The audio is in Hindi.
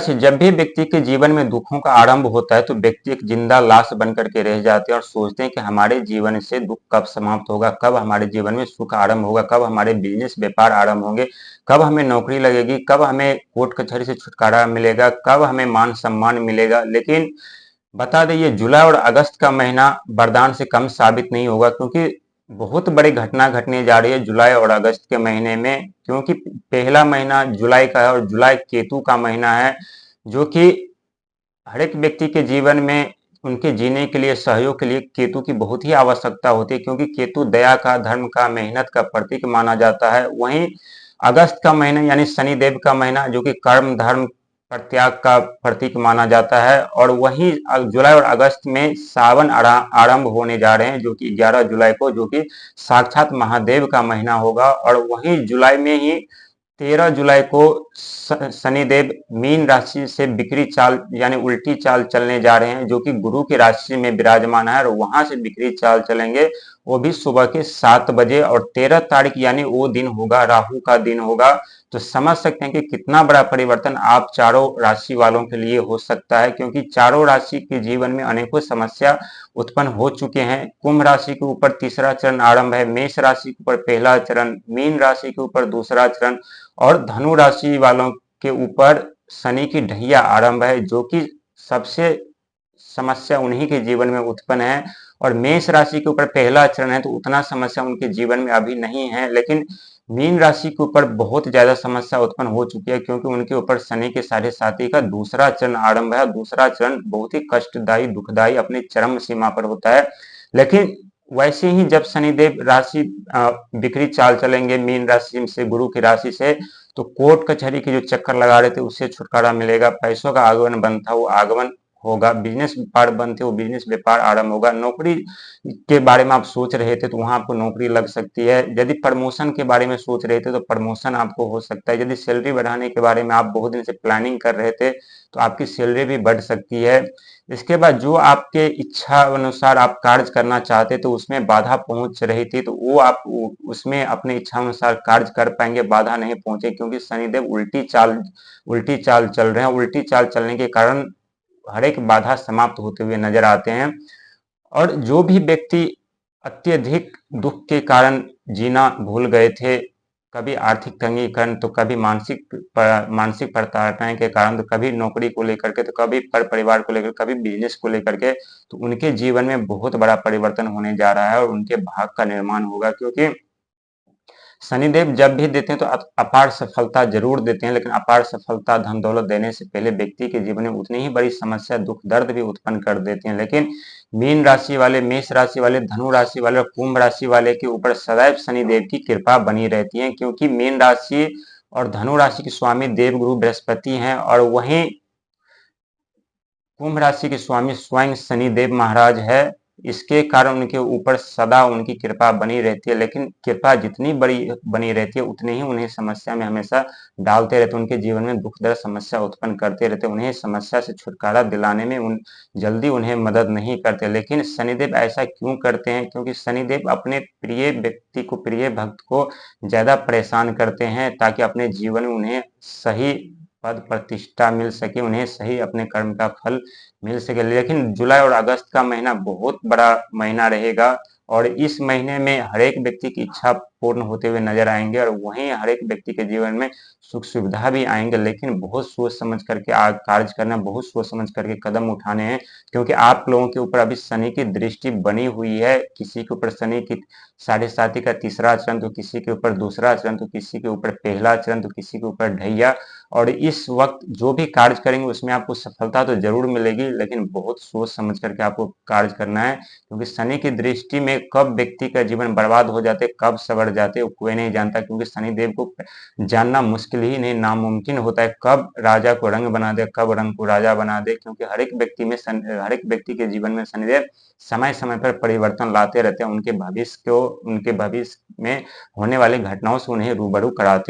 से जब भी व्यक्ति के जीवन में दुखों का आरंभ होता है तो व्यक्ति एक जिंदा लाश बन करके रह जाते हैं और सोचते हैं कि हमारे जीवन से दुख कब समाप्त होगा, कब हमारे जीवन में सुख आरंभ होगा, कब हमारे बिजनेस व्यापार आरंभ होंगे, कब हमें नौकरी लगेगी, कब हमें कोर्ट कचहरी से छुटकारा मिलेगा, कब हमें मान सम्मान मिलेगा। लेकिन बता दें ये जुलाई और अगस्त का महीना वरदान से कम साबित नहीं होगा, क्योंकि बहुत बड़ी घटना घटने जा रही है जुलाई और अगस्त के महीने में। क्योंकि पहला महीना जुलाई का है और जुलाई केतु का महीना है, जो कि हर एक व्यक्ति के जीवन में उनके जीने के लिए, सहयोग के लिए केतु की बहुत ही आवश्यकता होती है, क्योंकि केतु दया का, धर्म का, मेहनत का प्रतीक माना जाता है। वहीं अगस्त का महीना यानी शनिदेव का महीना, जो कि कर्म, धर्म, प्रत्याग का प्रतीक माना जाता है। और वहीं जुलाई और अगस्त में सावन आरंभ होने जा रहे हैं, जो कि 11 जुलाई को, जो कि साक्षात महादेव का महीना होगा। और वहीं जुलाई में ही 13 जुलाई को शनिदेव मीन राशि से विकृत चाल यानी उल्टी चाल चलने जा रहे हैं, जो कि गुरु की राशि में विराजमान है, और वहां से विकृत चाल चलेंगे, वो भी सुबह के 7 बजे। और 13 तारीख यानी वो दिन होगा, राहु का दिन होगा। तो समझ सकते हैं कि कितना बड़ा परिवर्तन आप चारों राशि वालों के लिए हो सकता है, क्योंकि चारों राशि के जीवन में अनेकों समस्या उत्पन्न हो चुके हैं। कुंभ राशि के ऊपर तीसरा चरण आरंभ है, मेष राशि के ऊपर पहला चरण, मीन राशि के ऊपर दूसरा चरण, और धनु राशि वालों के ऊपर शनि की ढैया आरंभ है, जो कि सबसे समस्या उन्हीं के जीवन में उत्पन्न है। और मेष राशि के ऊपर पहला चरण है, तो उतना समस्या उनके जीवन में अभी नहीं है। लेकिन मीन राशि के ऊपर बहुत ज्यादा समस्या उत्पन्न हो चुकी है, क्योंकि उनके ऊपर शनि के साढ़े साथी का दूसरा चरण आरंभ है। दूसरा चरण बहुत ही कष्टदायी, दुखदायी, अपनी चरम सीमा पर होता है। लेकिन वैसे ही जब शनिदेव राशि विपरीत चाल चलेंगे मीन राशि से गुरु की राशि से, तो कोर्ट कचहरी के जो चक्कर लगा रहे थे उससे छुटकारा मिलेगा, पैसों का आगमन बंद था वो आगमन होगा, बिजनेस व्यापार बंद थे वो बिजनेस व्यापार आरंभ होगा, नौकरी के बारे में आप सोच रहे थे तो वहां आपको नौकरी लग सकती है, यदि प्रमोशन के बारे में सोच रहे थे तो प्रमोशन आपको हो सकता है, यदि सैलरी बढ़ाने के बारे में आप बहुत दिन से प्लानिंग कर रहे थे तो आपकी सैलरी भी बढ़ सकती है। इसके बाद जो आपके इच्छा अनुसार आप कार्य करना चाहते तो उसमें बाधा पहुंच रही थी, तो वो आप उसमें अपने इच्छा अनुसार कार्य कर पाएंगे, बाधा नहीं पहुंचे, क्योंकि शनिदेव उल्टी चाल चल रहे हैं। उल्टी चाल चलने के कारण हर एक बाधा समाप्त होते हुए नजर आते हैं। और जो भी व्यक्ति अत्यधिक दुख के कारण जीना भूल गए थे, कभी आर्थिक तंगी के कारण, तो कभी मानसिक प्रताड़नाएं के कारण, तो कभी नौकरी को लेकर के, तो कभी पर परिवार को लेकर, कभी बिजनेस को लेकर के, तो उनके जीवन में बहुत बड़ा परिवर्तन होने जा रहा है और उनके भाग का निर्माण होगा। क्योंकि शनिदेव जब भी देते हैं तो अपार सफलता जरूर देते हैं, लेकिन अपार सफलता, धन दौलत देने से पहले व्यक्ति के जीवन में उतनी ही बड़ी समस्या, दुख दर्द भी उत्पन्न कर देते हैं। लेकिन मीन राशि वाले, मेष राशि वाले, धनु राशि वाले और कुंभ राशि वाले के ऊपर सदैव शनिदेव की कृपा बनी रहती है, क्योंकि मीन राशि और धनु राशि के स्वामी देवगुरु बृहस्पति हैं, और वहीं कुंभ राशि के स्वामी स्वयं शनिदेव महाराज है। इसके कारण उनके ऊपर सदा उनकी कृपा बनी रहती है, लेकिन कृपा जितनी बड़ी बनी रहती है उतनी ही उन्हें समस्या में हमेशा डालते रहते, उनके जीवन में दुख दर्द समस्या उत्पन्न करते रहते, उन्हें समस्या से छुटकारा दिलाने में जल्दी उन्हें मदद नहीं करते। लेकिन शनिदेव ऐसा क्यों करते हैं? क्योंकि शनिदेव अपने प्रिय व्यक्ति को, प्रिय भक्त को ज्यादा परेशान करते हैं, ताकि अपने जीवन में उन्हें सही पद प्रतिष्ठा मिल सके, उन्हें सही अपने कर्म का फल मिल सके। लेकिन जुलाई और अगस्त का महीना बहुत बड़ा महीना रहेगा, और इस महीने में हर एक व्यक्ति की इच्छा पूर्ण होते हुए नजर आएंगे, और वहीं हर एक व्यक्ति के जीवन में सुख सुविधा भी आएंगे। लेकिन बहुत सोच समझ करके कार्य करना, बहुत सोच समझ करके कदम उठाने हैं, क्योंकि आप लोगों के ऊपर अभी शनि की दृष्टि बनी हुई है। किसी के ऊपर शनि की साढ़े साथी का तीसरा चरण, तो किसी के ऊपर दूसरा चरण, तो किसी के ऊपर पहला चरण, तो किसी के ऊपर ढैया। और इस वक्त जो भी कार्य करेंगे उसमें आपको सफलता तो जरूर मिलेगी, लेकिन बहुत सोच समझ करके आपको कार्य करना है, क्योंकि शनि की दृष्टि में कब व्यक्ति का जीवन बर्बाद हो जाते, कब सवर जाते, वो कोई नहीं जानता, क्योंकि शनिदेव को जानना मुश्किल ही नहीं, नामुमकिन होता है, कब राजा को रंग बना दे, कब रंग को राजा बना दे। क्योंकि हर एक व्यक्ति के जीवन में शनिदेव समय समय पर परिवर्तन लाते रहते हैं, उनके भविष्य में होने वाली घटनाओं से उन्हें रूबरू कराते